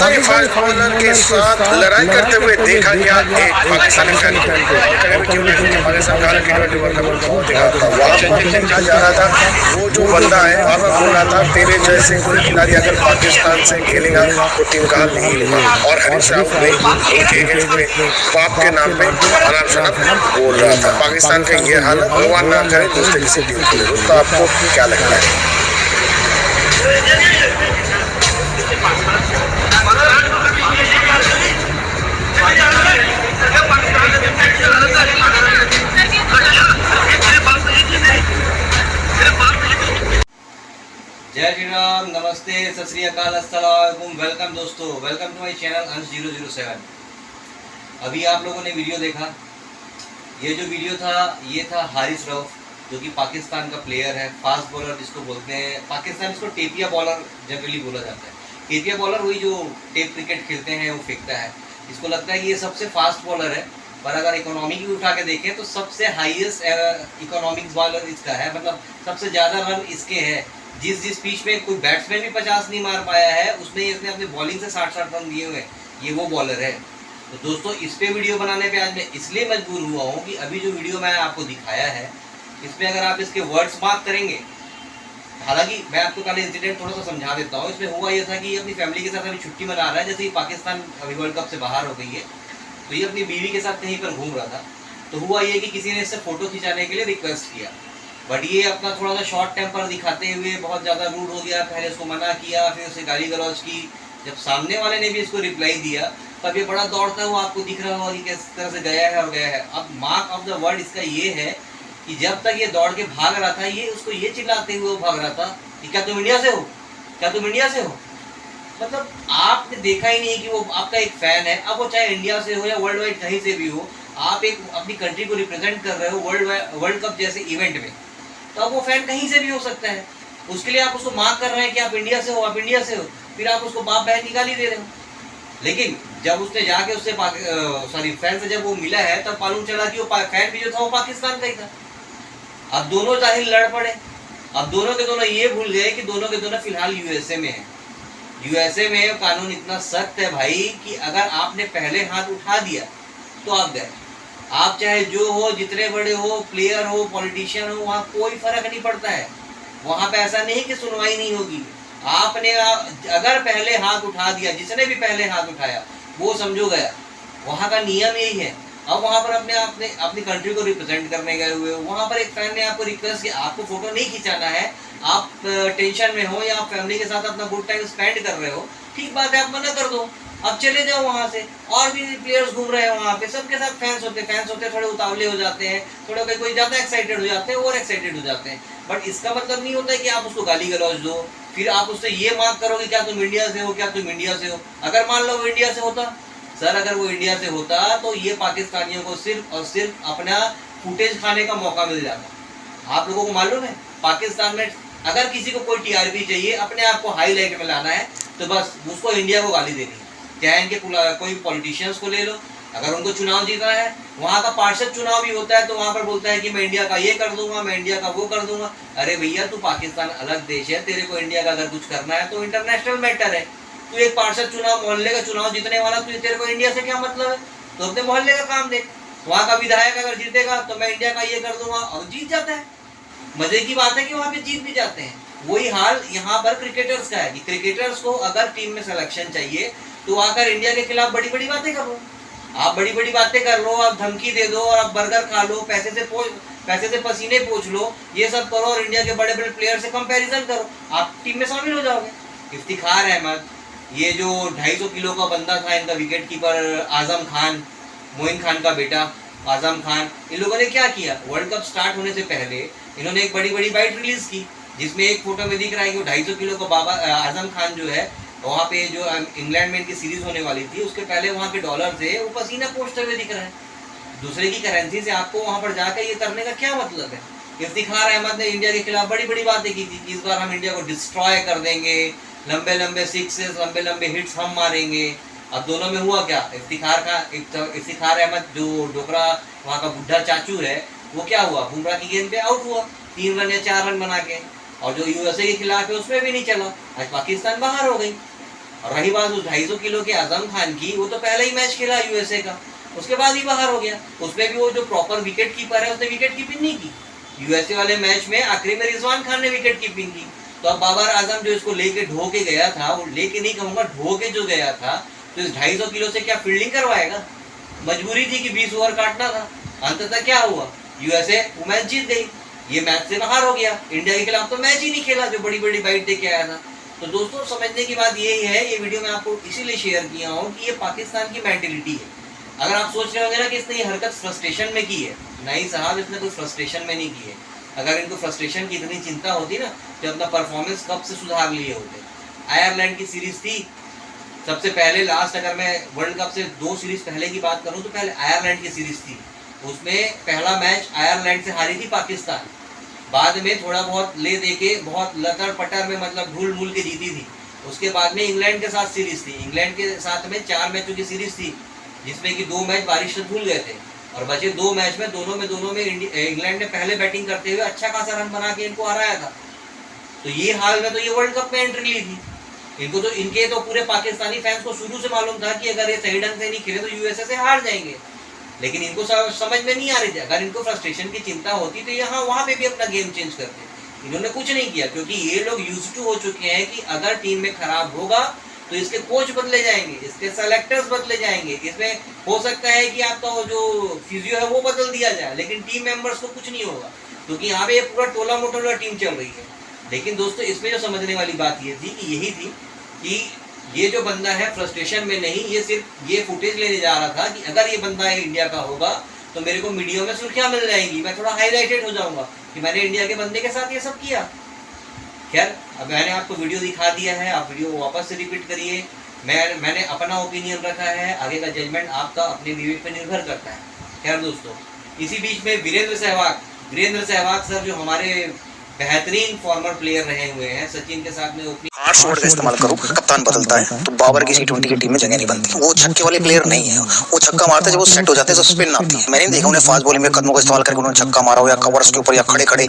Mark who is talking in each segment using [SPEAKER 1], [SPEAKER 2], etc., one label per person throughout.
[SPEAKER 1] Pakistani fast bowler के साथ लड़ाई करते हुए देखा गया एक पाकिस्तानी फैन को। पाकिस्तान का T20 वर्ल्ड कप बहुत देखा था, वहाँ पर देखा जा रहा था वो जो बंदा है वहाँ पर बोल रहा था तेरे जैसे कोई खिलाड़ी अगर पाकिस्तान से खेलेगा तो टीम का हाल नहीं होगा। और हरीश रावत ने उनके अगेंस्ट में बाप के नाम पे अनाप शनाप बोल रहा था। पाकिस्तान का ये हाल भगवान ना करे दूसरे किसी टीम के लिए। तो आपको क्या लगता है?
[SPEAKER 2] जय श्री राम, नमस्ते, सत श्री अकाल, अस्सलाम वालेकुम। वेलकम दोस्तों, वेलकम टू माय चैनल अंश 007। अभी आप लोगों ने वीडियो देखा। ये जो वीडियो था ये था हारिस रऊफ, जो कि पाकिस्तान का प्लेयर है, फास्ट बॉलर जिसको बोलते हैं। पाकिस्तान इसको टेपिया बॉलर जनरली बोला जाता है। टेपिया बॉलर वही जो टेप क्रिकेट खेलते हैं वो फेंकता है। इसको लगता है कि ये सबसे फास्ट बॉलर है, पर अगर इकोनॉमी की उठा के देखें तो सबसे हाईएस्ट इकोनॉमिक्स बॉलर इसका है। मतलब सबसे ज़्यादा रन इसके हैं। जिस पिच में कोई बैट्समैन भी 50 नहीं मार पाया है, उसमें इसने अपनी बॉलिंग से 60 रन दिए हुए हैं। ये वो बॉलर है। तो दोस्तों, इस पे वीडियो बनाने पे आज मैं इसलिए मजबूर हुआ हूँ कि अभी जो वीडियो मैं आपको दिखाया है इसमें अगर आप इसके वर्ड्स मार्क करेंगे, हालांकि मैं आपको पहले इंसिडेंट थोड़ा सा समझा देता हूँ। इसमें हुआ ये था कि ये अपनी फैमिली के साथ अभी छुट्टी मना रहा है। जैसे ही पाकिस्तान अभी वर्ल्ड कप से बाहर हो गई है, तो ये अपनी बीवी के साथ कहीं पर घूम रहा था। तो हुआ ये कि किसी ने इससे फ़ोटो खिंचाने के लिए रिक्वेस्ट किया, बट ये अपना थोड़ा सा शॉर्ट टेम्पर दिखाते हुए बहुत ज़्यादा रूड हो गया। पहले उसको मना किया, फिर उसे गाली गलौज की। जब सामने वाले ने भी इसको रिप्लाई दिया, तब ये बड़ा दौड़ता हुआ आपको दिख रहा होगा कि किस तरह से गया है और गया है। अब मार्क ऑफ द वर्ड इसका ये है कि जब तक ये दौड़ के भाग रहा था, ये उसको ये चिल्लाते हुए भाग रहा था कि क्या तुम इंडिया से हो, क्या तुम इंडिया से हो। मतलब आपने देखा ही नहीं कि वो आपका एक फ़ैन है। अब वो चाहे इंडिया से हो या वर्ल्ड वाइड कहीं से भी हो, आप एक अपनी कंट्री को रिप्रेजेंट कर रहे हो वर्ल्ड कप जैसे इवेंट में, तो अब वो फैन कहीं से भी हो सकता है। उसके लिए आप उसको मार्क कर रहे हैं कि आप इंडिया से हो, आप इंडिया से हो, फिर आप उसको बाप बहन की गाली दे रहे हो। लेकिन जब उसने जाके उससे फैन से जब वो मिला है, तब मालूम चला कि वो फैन भी जो था वो पाकिस्तान का ही था। अब दोनों जाहिर लड़ पड़े। अब दोनों के दोनों ये भूल गए कि दोनों के दोनों फिलहाल यूएसए में है। यूएसए में कानून इतना सख्त है भाई कि अगर आपने पहले हाथ उठा दिया तो आप गए। आप चाहे जो हो, जितने बड़े हो, प्लेयर हो, पॉलिटिशियन हो, वहाँ कोई फर्क नहीं पड़ता है। वहाँ पे ऐसा नहीं कि सुनवाई नहीं होगी। आपने अगर पहले हाथ उठा दिया, जिसने भी पहले हाथ उठाया वो समझो गया। वहाँ का नियम यही है। अब वहाँ पर अपनी कंट्री को रिप्रेजेंट करने गए हुए हो, वहाँ पर एक फैन ने आपको रिक्वेस्ट किया, आपको फोटो नहीं खिंचाना है, आप टेंशन में हो या आप फैमिली के साथ अपना गुड टाइम स्पेंड कर रहे हो, ठीक बात है, आप मना कर दो, अब चले जाओ वहाँ से। और भी प्लेयर्स घूम रहे हैं वहाँ पे, सबके साथ फैंस होते थोड़े उतावले हो जाते हैं, थोड़े कोई ज़्यादा एक्साइटेड हो जाते हैं, और एक्साइटेड हो जाते हैं। बट इसका मतलब नहीं होता है कि आप उसको गाली गलौज दो, फिर आप उससे ये मांग करो कि क्या तुम इंडिया से हो, क्या तुम इंडिया से हो। अगर मान लो वो इंडिया से होता सर, अगर वो इंडिया से होता तो ये पाकिस्तानियों को सिर्फ और सिर्फ अपना फुटेज खाने का मौका मिल जाता। आप लोगों को मालूम है, पाकिस्तान में अगर किसी को कोई टीआरपी चाहिए, अपने आप को हाईलाइट में लाना है, तो बस उसको इंडिया को गाली देनी है। चाहे इनके कोई पॉलिटिशियंस को ले लो, अगर उनको चुनाव जीतना है, वहाँ का पार्षद चुनाव भी होता है, तो वहाँ पर बोलता है कि मैं इंडिया का ये कर दूंगा, मैं इंडिया का वो कर दूंगा। अरे भैया, तू पाकिस्तान अलग देश है, तेरे को इंडिया का अगर कुछ करना है तो इंटरनेशनल मैटर है। तू एक पार्षद चुनाव, मोहल्ले का चुनाव जीतने वाला, तू तेरे को इंडिया से क्या मतलब है। तो अपने मोहल्ले का काम देख। वहाँ का विधायक अगर जीतेगा तो मैं इंडिया का ये कर दूंगा, और जीत जाता है। मजे की बात है कि वहाँ पे जीत भी जाते हैं। वही हाल यहाँ पर क्रिकेटर्स का है कि क्रिकेटर्स को अगर टीम में सिलेक्शन चाहिए तो आकर इंडिया के खिलाफ बड़ी बड़ी बातें कर लो। आप बड़ी बड़ी बातें कर लो, आप धमकी दे दो, और आप बर्गर खा लो, पैसे से पसीने पोंछ लो, ये सब करो, और इंडिया के बड़े बड़े प्लेयर से कंपैरिजन करो, आप टीम में शामिल हो जाओगे। इफ्तिखार अहमद, ये जो 250 किलो का बंदा था, इनका विकेट कीपर आजम खान, मोइन खान का बेटा आजम खान, इन लोगों ने क्या किया, वर्ल्ड कप स्टार्ट होने से पहले इन्होंने एक बड़ी बड़ी बाइट रिलीज की, जिसमें एक फोटो में दिख रहा है कि 250 किलो का बाबा आजम खान जो है, वहाँ पे जो इंग्लैंड में इनकी सीरीज होने वाली थी, उसके पहले वहाँ के डॉलर थे, वो पसीना पोंछते हुए दिख रहा है। दूसरे की करेंसी से आपको वहाँ पर जाकर ये करने का क्या मतलब है। इफ्तिखार अहमद ने इंडिया के खिलाफ बड़ी बड़ी बातें की थी, इस बार हम इंडिया को डिस्ट्रॉय कर देंगे, लंबे लंबे सिक्सेस, लंबे लंबे हिट्स हम मारेंगे। अब दोनों में हुआ क्या, इफ्तिखार अहमद जो डोकरा वहाँ का बुढ़ा चाचू है, वो क्या हुआ, बुमराह की गेंद पे आउट हुआ 3 रन या 4 रन बना के। और जो यूएसए के खिलाफ है उसमें भी नहीं चला, आज पाकिस्तान बाहर हो गई। और रही बात उस 250 किलो के आजम खान की, वो तो पहले ही मैच खेला यूएसए का, उसके बाद ही बाहर हो गया। उसमें भी वो जो प्रॉपर विकेट कीपर है उसने विकेट कीपिंग नहीं की। यूएसए वाले मैच में आखिरी में रिजवान खान ने विकेट कीपिंग की। तो अब बाबर आजम जो इसको लेके ढो के गया था, वो लेके नहीं कहूंगा, ढो के जो गया था, तो इस 250 किलो से क्या फील्डिंग करवाएगा? मजबूरी थी कि 20 ओवर काटना था। अंततः क्या हुआ, यूएसए वो मैच जीत गई, ये मैच से बाहर हो गया। इंडिया के खिलाफ तो मैच ही नहीं खेला जो बड़ी बड़ी बाइट दे के आया था। तो दोस्तों समझने की बात यही है, ये वीडियो मैं आपको इसीलिए शेयर किया हूँ कि ये पाकिस्तान की मेंटेलिटी है। अगर आप सोच रहे होंगे ना कि इसने ये हरकत फ्रस्ट्रेशन में की है, नहीं साहब, इसने कोई फ्रस्ट्रेशन में नहीं की है। अगर इनको फ्रस्ट्रेशन की इतनी चिंता होती ना तो अपना परफॉर्मेंस कब से सुधार लिए होते। आयरलैंड की सीरीज थी सबसे पहले, लास्ट अगर मैं वर्ल्ड कप से 2 सीरीज पहले की बात करूं तो पहले आयरलैंड की सीरीज थी, उसमें पहला मैच आयरलैंड से हारी थी पाकिस्तान, बाद में थोड़ा बहुत ले दे के बहुत लतर पटर में मतलब ढूल मूल के जीती थी। उसके बाद में इंग्लैंड के साथ सीरीज थी, इंग्लैंड के साथ में 4 मैचों की सीरीज थी, जिसमें कि 2 मैच बारिश से धुल गए थे, और बचे 2 मैच में दोनों में इंग्लैंड ने पहले बैटिंग करते हुए अच्छा खासा रन बना के इनको हराया था। तो ये हाल में तो ये वर्ल्ड कप में एंट्री ली थी। इनको तो, इनके तो पूरे पाकिस्तानी फैंस को शुरू से मालूम था कि अगर ये सही ढंग से नहीं खेले तो यूएसए से हार जाएंगे, लेकिन इनको समझ में नहीं आ रही थी। अगर इनको फ्रस्ट्रेशन की चिंता होती तो यहाँ वहाँ पे भी अपना गेम चेंज करते। इन्होंने कुछ नहीं किया, क्योंकि ये लोग यूज्ड टू हो चुके हैं कि अगर टीम में खराब होगा तो इसके कोच बदले जाएंगे, इसके सेलेक्टर्स बदले जाएंगे, इसमें हो सकता है कि आपका वो जो फिजियो है वो बदल दिया जाए, लेकिन टीम मेंबर्स को कुछ नहीं होगा, क्योंकि यहाँ पे ये पूरा टोला मोटोला टीम चल रही है। लेकिन दोस्तों इसमें जो समझने वाली बात ये थी कि यही थी कि ये जो बंदा है फ्रस्ट्रेशन में नहीं, ये सिर्फ ये फुटेज लेने जा रहा था कि अगर ये बंदा इंडिया का होगा तो मेरे को मीडिया में सुर्खियां मिल जाएंगी, मैं थोड़ा हाईलाइटेड हो जाऊंगा कि मैंने इंडिया के बंदे के साथ ये सब किया। खैर, अब मैंने आपको वीडियो दिखा दिया है, आप वीडियो वापस से रिपीट करिए। मैंने अपना ओपिनियन रखा है, आगे का जजमेंट आपका अपने विवेक पर निर्भर करता है। खैर दोस्तों, इसी बीच में वीरेंद्र सहवाग सर जो हमारे बेहतरीन फॉर्मर प्लेयर रहे हुए हैं, सचिन के साथ में ओपनिंग
[SPEAKER 3] 8 ओवर का इस्तेमाल करो, कप्तान बदलता है तो बाबर की T20 की टीम में जगह नहीं बनती। वो छक्के वाले प्लेयर नहीं है, वो छक्का मारते जब वो सेट हो जाते हैं तो स्पिन आती है। मैंने देखा उन्हें फास्ट बॉलिंग में कदमों का इस्तेमाल करके उन्होंने छक्का मारा हो या कवर्स के ऊपर या खड़े खड़े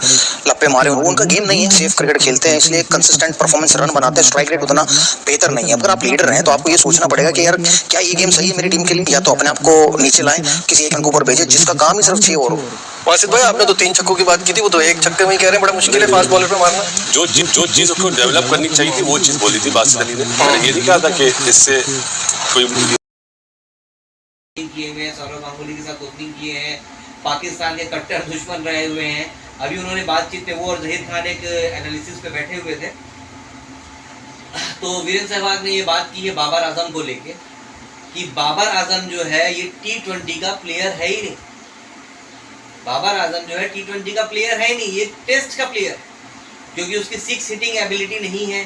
[SPEAKER 3] लप्पे मारे हो। उनका गेम नहीं है, सेफ क्रिकेट खेलते हैं, इसलिए कंसिस्टेंट परफॉर्मेंस रन बनाते हैं, स्ट्राइक रेट उतना बेहतर नहीं है। अगर आप लीडर हैं तो आपको ये सोचना पड़ेगा कि यार क्या ये गेम सही है मेरी टीम के लिए, या तो अपने आप को नीचे लाएं, किसी एक अंक ऊपर भेजें जिसका काम ही सिर्फ 6 ओवर हो।
[SPEAKER 4] वासिद भाई, आपने तो 3 छक्कों की बात की थी, वो तो एक छक्के में ही कह रहे हैं बड़ा मुश्किल है फास्ट बॉलर पे मारना।
[SPEAKER 5] जो चीज को डेवलप करनी चाहिए थी वो चीज बोली थी बासित अली ने। मैंने ये नहीं कहा था कि इससे कोई
[SPEAKER 2] किए हुए हैं, सौरव गांगुली के साथ ओपनिंग किए हैं, पाकिस्तान के कट्टर दुश्मन रहे हुए हैं। अभी उन्होंने बातचीत में वो और जहीर खान एक एनालिसिस पे बैठे हुए थे, तो वीरेंद्र सहवाग ने ये बात की है बाबर आजम को लेके कि बाबर आजम जो है ये T20 का प्लेयर है ही नहीं। बाबर आजम जो है T20 का प्लेयर है नहीं, ये टेस्ट का प्लेयर, क्योंकि उसकी 6 हिटिंग एबिलिटी नहीं है,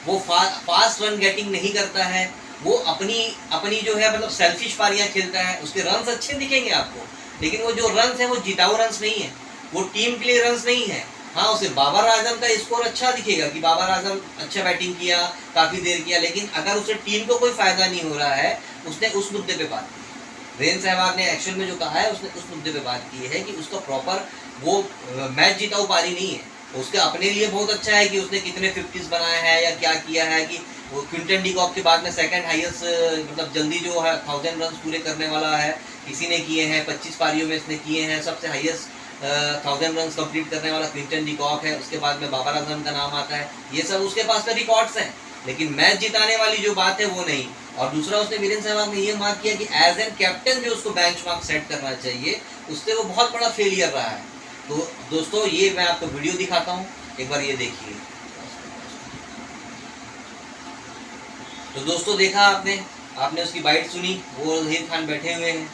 [SPEAKER 2] वो फास्ट रन गेटिंग नहीं करता है, वो अपनी जो है मतलब सेल्फिश पारियां खेलता है। उसके रन्स अच्छे दिखेंगे आपको, लेकिन वो जो रन्स है वो जिताऊ रन्स नहीं है, वो टीम के लिए रन्स नहीं है। हाँ, उसे बाबर आजम का स्कोर अच्छा दिखेगा कि बाबर आजम अच्छा बैटिंग किया, काफ़ी देर किया, लेकिन अगर उसे टीम को कोई फ़ायदा नहीं हो रहा है, उसने उस मुद्दे पे बात की। वीरेंद्र सहवाग ने एक्शन में जो कहा है उसने उस मुद्दे पे बात की है कि उसका प्रॉपर वो मैच जिताऊ पारी नहीं है। उसके अपने लिए बहुत अच्छा है कि उसने कितने 50s बनाए हैं या क्या किया है, कि वो क्विंटन डी कॉक के बाद में सेकंड हाईएस्ट मतलब जल्दी जो है 1000 रन पूरे करने वाला है, किसी ने किए हैं 25 पारियों में इसने किए हैं। सबसे हाईएस्ट 1000 रन कंप्लीट करने वाला क्विंटन डी कॉक है, उसके बाद में बाबर आजम का नाम आता है। ये सब उसके पास में रिकॉर्ड्स हैं, लेकिन मैच जिताने वाली जो बात है वो नहीं। और दूसरा, उसने वीरेंद्र सहवाग ने ये मार्क किया कि एज एन कैप्टन जो उसको बेंचमार्क सेट करना चाहिए, उससे वो बहुत बड़ा फेलियर रहा है। तो दोस्तों ये मैं आपको वीडियो दिखाता हूँ, एक बार ये देखिए। तो दोस्तों देखा आपने उसकी बाइट सुनी, वो जहीर खान बैठे हुए हैं।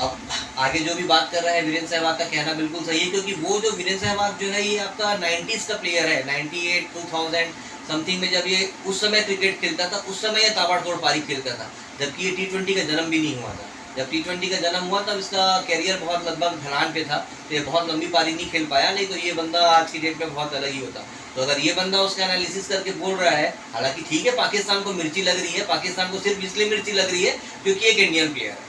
[SPEAKER 2] अब आगे जो भी बात कर रहे हैं, वीरेंद्र सहवाग का कहना बिल्कुल सही है, क्योंकि वो जो वीरेंद्र सहवाग जो है ये आपका 90s का प्लेयर है। 98 2000 समथिंग में जब ये उस समय क्रिकेट खेलता था, उस समय ये ताबड़तोड़ पारी खेलता था, जबकि ये T20 का जन्म भी नहीं हुआ था। जब T20 का जन्म हुआ तब इसका कैरियर बहुत लगभग ढलान पे था, तो ये बहुत लंबी पारी नहीं खेल पाया, नहीं तो ये बंदा आज की डेट में बहुत अलग ही होता। तो अगर ये बंदा उसका एनालिसिस करके बोल रहा है, हालांकि ठीक है पाकिस्तान को मिर्ची लग रही है, पाकिस्तान को सिर्फ इसलिए मिर्ची लग रही है क्योंकि एक इंडियन प्लेयर है,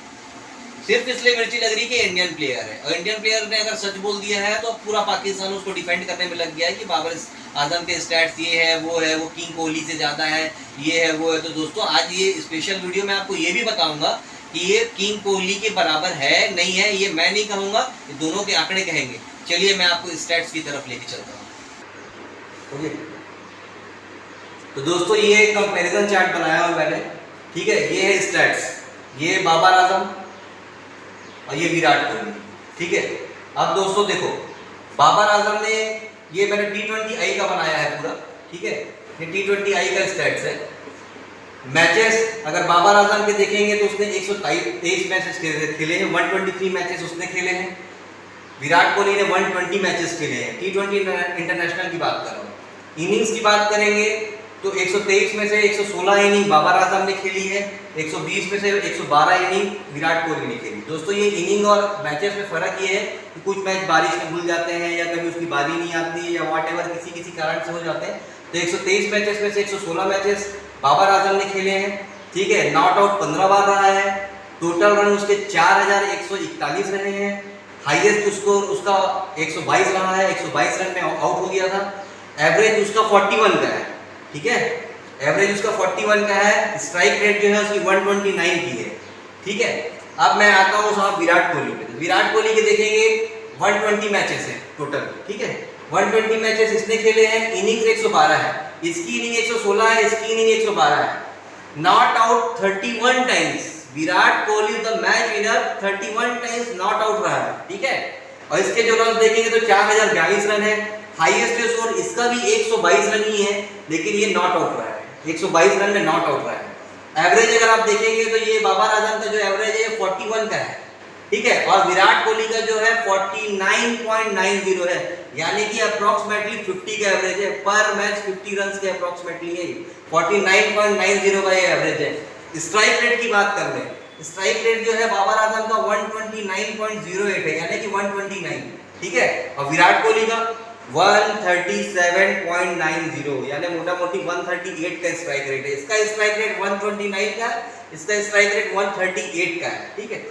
[SPEAKER 2] सिर्फ इसलिए मिर्ची लग रही है कि इंडियन प्लेयर है। और इंडियन प्लेयर ने अगर सच बोल दिया है तो पूरा पाकिस्तान उसको डिफेंड करने में लग गया है कि आजम के स्टैट्स ये है, वो किंग कोहली से ज़्यादा है, ये है, वो है। तो दोस्तों आज ये स्पेशल वीडियो में आपको ये भी बताऊंगा कि ये किंग कोहली के बराबर है नहीं है, ये मैं नहीं कहूँगा, ये दोनों के आंकड़े कहेंगे। चलिए मैं आपको स्टैट्स की तरफ लेके चलता हूँ। ओके, तो दोस्तों ये कंपैरिजन चार्ट बनाया हुआ मैंने, ठीक है। ये है स्टैट्स, ये बाबर आजम और ये विराट कोहली, ठीक है। अब दोस्तों देखो, बाबर आजम ने, ये मैंने T20I का बनाया है पूरा, ठीक है। ये T20I का स्टैट्स है। मैचेस अगर बाबर आजम के देखेंगे तो उसने 123 मैचेस खेले हैं, 123 मैचेस उसने खेले हैं। विराट कोहली ने 120 मैचेस खेले हैं। T20 इंटरनेशनल की बात कर रहा हूँ। इनिंग्स की बात करेंगे तो 123 में से 116 इनिंग बाबर आजम ने खेली है, 120 में से 112 इनिंग विराट कोहली ने खेली। दोस्तों ये इनिंग और मैचेस में फ़र्क ये है कि कुछ मैच बारिश में भूल जाते हैं या कभी उसकी बारी नहीं आती है या व्हाटएवर किसी कारण से हो जाते हैं। तो 123 मैचेस में से 116 मैचेस बाबर आजम ने खेले हैं, ठीक है। नॉट आउट 15 बार रहा है, टोटल रन उसके 4141 रहे हैं, हाईएस्ट स्कोर उसका 122 रहा है, 122 रन में आउट हो गया था। एवरेज उसका 41 का है, ठीक है। एवरेज उसका 41 का है। स्ट्राइक रेट जो है उसकी 129 की है, ठीक है। अब मैं आता हूँ साहब विराट कोहली पे। तो विराट कोहली के देखेंगे 120 मैचेस है टोटल, ठीक है। 120 मैचेस इसने खेले हैं, इनिंग्स 112 है, इसकी इनिंग 116 है, इसकी इनिंग 112 है। Not out 31 times, Virat Kohli the match winner 31 times not out रहा है, ठीक है। और इसके जो रन देखेंगे तो 4042 रन है। हाईएस्ट स्कोर इसका भी 122 रन ही है, लेकिन ये नॉट आउट रहा है, 122 रन में नॉट आउट रहा है। एवरेज अगर आप देखेंगे तो ये बाबर आजम का जो एवरेज है 41 का है, ठीक है। और विराट कोहली का जो है 49.90 है, यानी कि अप्रोक्सीमेटली 50 का एवरेज है। पर मैच 50 रन के अप्रोक्सीमेटली है, 49.90 का ये एवरेज है। स्ट्राइक रेट की बात कर लें, स्ट्राइक रेट जो है बाबर आजम का 129.08 है, यानी कि 129, ठीक है। और विराट कोहली का 137.90, यानी मोटा मोटी 138 का स्ट्राइक रेट है। इसका स्ट्राइक रेट 129 का है, इसका स्ट्राइक रेट 138 का है, ठीक है।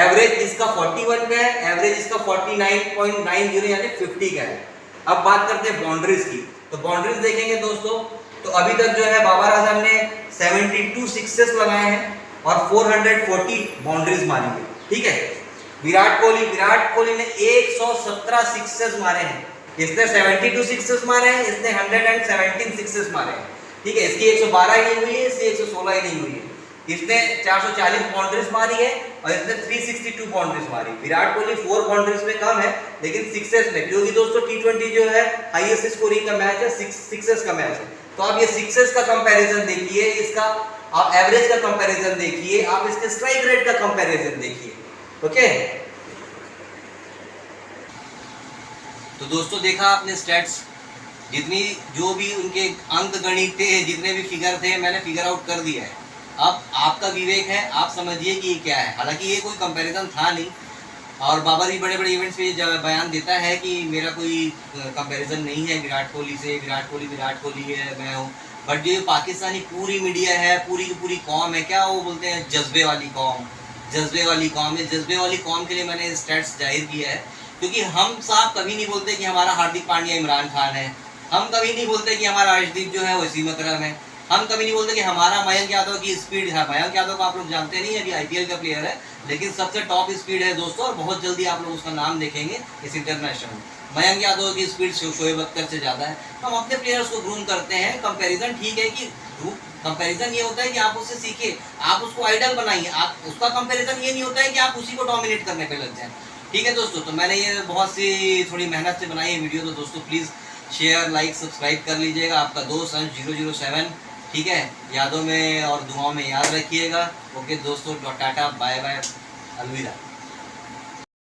[SPEAKER 2] एवरेज इसका 41 का है, एवरेज इसका 49.90 यानी 50 का है। अब बात करते हैं बाउंड्रीज की। तो बाउंड्रीज देखेंगे दोस्तों, तो अभी तक जो है बाबर आजम ने 72 सिक्सेस लगाए हैं और 440 बाउंड्रीज मारी है, ठीक है। विराट कोहली ने 117 सिक्सेस मारे हैं, इसने 72 सिक्सेस मारे हैं, इसने 117 सिक्सेस मारे हैं, ठीक है। इसकी 112 इनिंग हुई है, इसकी 116 इनिंग हुई है। इसने 440 बाउंड्रीज मारी है और इसने 362 बाउंड्रीज मारी। विराट कोहली 4 बाउंड्रीज में कम है, लेकिन सिक्सेस में, क्योंकि दोस्तों T20 जो है हाईएस्ट स्कोरिंग का मैच है, सिक्सेस का मैच है। तो आप ये सिक्सेस का कंपैरिजन देखिए, इसका आप एवरेज का कंपैरिजन देखिए, आप इसके स्ट्राइक रेट का कंपैरिजन देखिए, ओके। तो दोस्तों देखा आपने स्टैट्स, जितनी जो भी उनके अंक गणित थे, जितने भी फिगर थे, मैंने फिगर आउट कर दिया है। अब आपका विवेक है, आप समझिए कि ये क्या है। हालांकि ये कोई कंपैरिजन था नहीं, और बाबर भी बड़े बड़े इवेंट्स पे बयान देता है कि मेरा कोई कंपैरिजन नहीं है विराट कोहली से, विराट कोहली है, मैं हूँ। बट जो पाकिस्तानी पूरी मीडिया है, पूरी की पूरी कौम है, क्या वो बोलते हैं, जज्बे वाली कौम है। जज्बे वाली कौम के लिए मैंने स्टैट्स जाहिर किया है, क्योंकि हम साहब कभी नहीं बोलते कि हमारा हार्दिक पांड्या इमरान खान है, हम कभी नहीं बोलते कि हमारा अर्शदीप जो है वसीम अकरम है, हम कभी नहीं बोलते कि हमारा मयंक यादव की स्पीड है। मयंक यादव को आप लोग जानते नहीं, अभी IPL का प्लेयर है, लेकिन सबसे टॉप स्पीड है दोस्तों, और बहुत जल्दी आप लोग उसका नाम देखेंगे इस इंटरनेशनल में। मयंक यादव की स्पीड शोएब अख्तर से ज़्यादा है। हम अपने प्लेयर्स को ग्रूम करते हैं। कंपैरिजन ठीक है कि कंपैरिजन ये होता है कि आप उससे सीखिए, आप उसको आइडल बनाइए। आप उसका कंपैरिजन ये नहीं होता है कि आप उसी को डोमिनेट करने पे लग जाएं, ठीक है दोस्तों। तो मैंने ये बहुत सी थोड़ी मेहनत से बनाई है वीडियो, तो दोस्तों प्लीज़ शेयर, लाइक, सब्सक्राइब कर लीजिएगा। आपका दोस्त अंश 007, ठीक है। यादों में और दुआओं में याद रखिएगा। ओके दोस्तों, टाटा, बाय बाय, अलविदा।